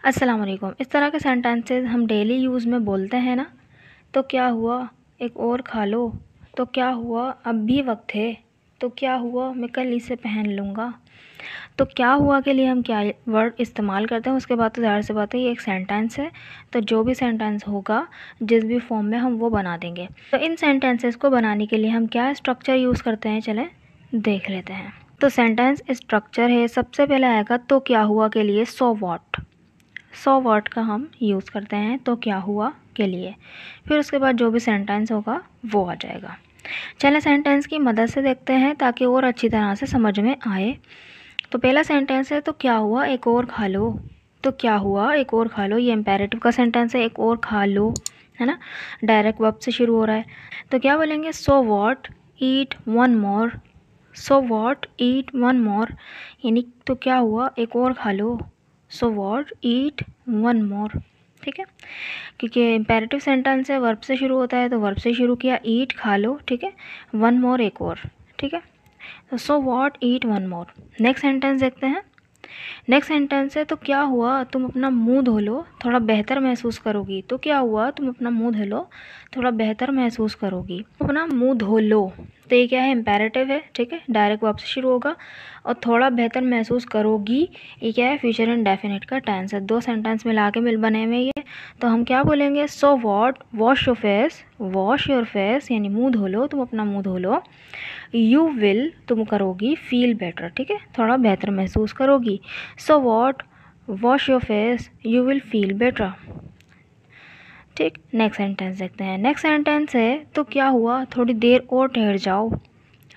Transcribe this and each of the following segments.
अस्सलाम वालेकुम। इस तरह के सेंटेंसेस हम डेली यूज़ में बोलते हैं ना। तो क्या हुआ, एक और खा लो। तो क्या हुआ, अब भी वक्त है। तो क्या हुआ, मैं कल इसे पहन लूँगा। तो क्या हुआ के लिए हम क्या वर्ड इस्तेमाल करते हैं, उसके बाद तो ज़ाहिर सी बात है ये एक सेंटेंस है। तो जो भी सेंटेंस होगा जिस भी फॉर्म में हम वो बना देंगे। तो इन सेंटेंसेस को बनाने के लिए हम क्या स्ट्रक्चर यूज़ करते हैं, चलें देख लेते हैं। तो सेंटेंस स्ट्रक्चर है, सबसे पहले आएगा तो क्या हुआ के लिए सो व्हाट का हम यूज़ करते हैं तो क्या हुआ के लिए। फिर उसके बाद जो भी सेंटेंस होगा वो आ जाएगा। चलें सेंटेंस की मदद से देखते हैं ताकि और अच्छी तरह से समझ में आए। तो पहला सेंटेंस है तो क्या हुआ एक और खा लो। तो क्या हुआ एक और खा लो, ये इम्पेरेटिव का सेंटेंस है, एक और खा लो है ना, डायरेक्ट वर्ब से शुरू हो रहा है। तो क्या बोलेंगे, so what eat one more. So what eat one more, यानी तो क्या हुआ एक और खा लो। So what eat one more, ठीक है, क्योंकि इम्पेरेटिव सेंटेंस है, वर्ब से शुरू होता है तो वर्ब से शुरू किया, ईट खा लो, ठीक है, वन मोर एक और, ठीक है। तो so what eat one more. Next sentence देखते हैं। नेक्स्ट सेंटेंस है तो क्या हुआ तुम अपना मुंह धो लो, थोड़ा बेहतर महसूस करोगी। तो क्या हुआ तुम अपना मुंह धो लो, थोड़ा बेहतर महसूस करोगी। अपना मुंह धो लो, तो ये क्या है, इम्पेरेटिव है, ठीक है, डायरेक्ट वर्ब से शुरू होगा। और थोड़ा बेहतर महसूस करोगी, ये क्या है, फ्यूचर इंडेफिनिट का टेंस है। दो सेंटेंस मिला के मिल बने हुए ये। तो हम क्या बोलेंगे, so what wash your face, wash your face यानी मुंह धो लो, तुम अपना मुंह धो लो। यू विल तुम करोगी, फील बेटर, ठीक है, थोड़ा बेहतर महसूस करोगी। So what wash your face you will feel better, ठीक। नेक्स्ट सेंटेंस देखते हैं। नेक्स्ट सेंटेंस है तो क्या हुआ थोड़ी देर और ठहर जाओ।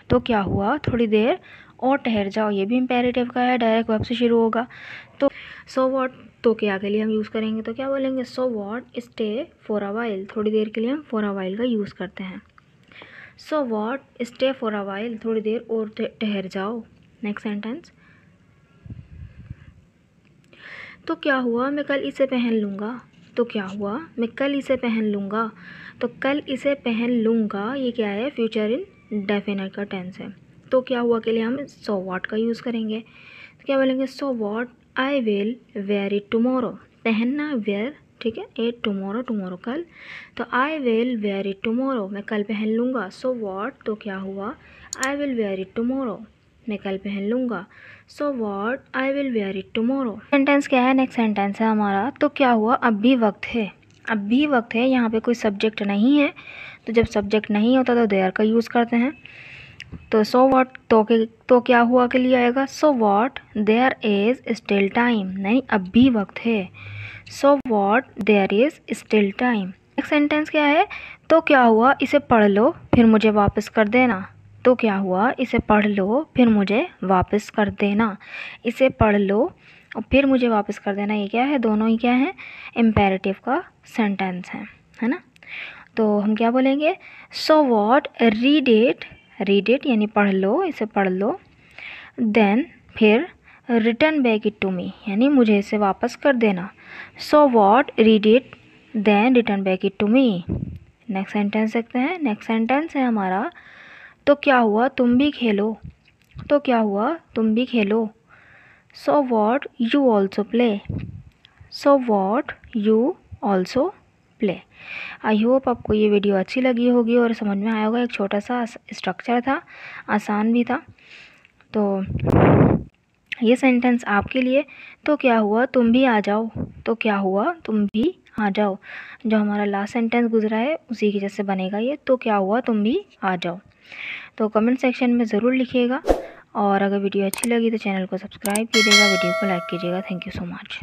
तो क्या हुआ थोड़ी देर और ठहर जाओ, ये भी इम्पेरेटिव का है, डायरेक्ट वर्ब से शुरू होगा। तो सो व्हाट तो क्या के लिए हम यूज़ करेंगे, तो क्या बोलेंगे, so what stay for a while. थोड़ी देर के लिए हम फॉर अ वाइल का यूज़ करते हैं। So what stay for a while, थोड़ी देर और ठहर जाओ। नेक्स्ट सेंटेंस, तो क्या हुआ मैं कल इसे पहन लूँगा। तो क्या हुआ मैं कल इसे पहन लूँगा। तो कल इसे पहन लूँगा ये क्या है, फ्यूचर इन डेफिनेट का टेंस है। तो क्या हुआ के लिए हम सो व्हाट का यूज़ करेंगे। तो क्या बोलेंगे, so what I will where it tomorrow. पहनना वेयर, ठीक है, इट टुमारो, टुमारो कल। तो I will where it tomorrow, मैं कल पहन लूँगा। सो व्हाट तो क्या हुआ, I will where it tomorrow, मैं कल पहन लूँगा। So what I will where it tomorrow. Sentence क्या है, नेक्स्ट सेंटेंस है हमारा तो क्या हुआ अब भी वक्त है। अब भी वक्त है, यहाँ पे कोई सब्जेक्ट नहीं है, तो जब सब्जेक्ट नहीं होता तो देयर का यूज़ करते हैं। तो सो व्हाट तो क्या हुआ के लिए आएगा, so what there is still time, नहीं अब भी वक्त है। So what there is still time. Next sentence क्या है, तो क्या हुआ इसे पढ़ लो फिर मुझे वापस कर देना। तो क्या हुआ इसे पढ़ लो फिर मुझे वापस कर देना। इसे पढ़ लो और फिर मुझे वापस कर देना, ये क्या है, दोनों ही क्या है, इम्पेरेटिव का सेंटेंस है ना। तो हम क्या बोलेंगे, सो व्हाट रीड इट यानी पढ़ लो, इसे पढ़ लो। देन फिर return back it to me यानी मुझे इसे वापस कर देना। So what read it then return back it to me. Next sentence देखते हैं। नेक्स्ट सेंटेंस है हमारा तो क्या हुआ तुम भी खेलो। तो क्या हुआ तुम भी खेलो। So what you also play. So what you also play. I hope आपको ये वीडियो अच्छी लगी होगी और समझ में आया होगा। एक छोटा सा स्ट्रक्चर था, आसान भी था। तो ये सेंटेंस आपके लिए, तो क्या हुआ तुम भी आ जाओ। तो क्या हुआ तुम भी आ जाओ, जो हमारा लास्ट सेंटेंस गुजरा है उसी की जैसे बनेगा ये, तो क्या हुआ तुम भी आ जाओ। तो कमेंट सेक्शन में ज़रूर लिखिएगा और अगर वीडियो अच्छी लगी तो चैनल को सब्सक्राइब कीजिएगा, वीडियो को लाइक कीजिएगा। Thank you so much.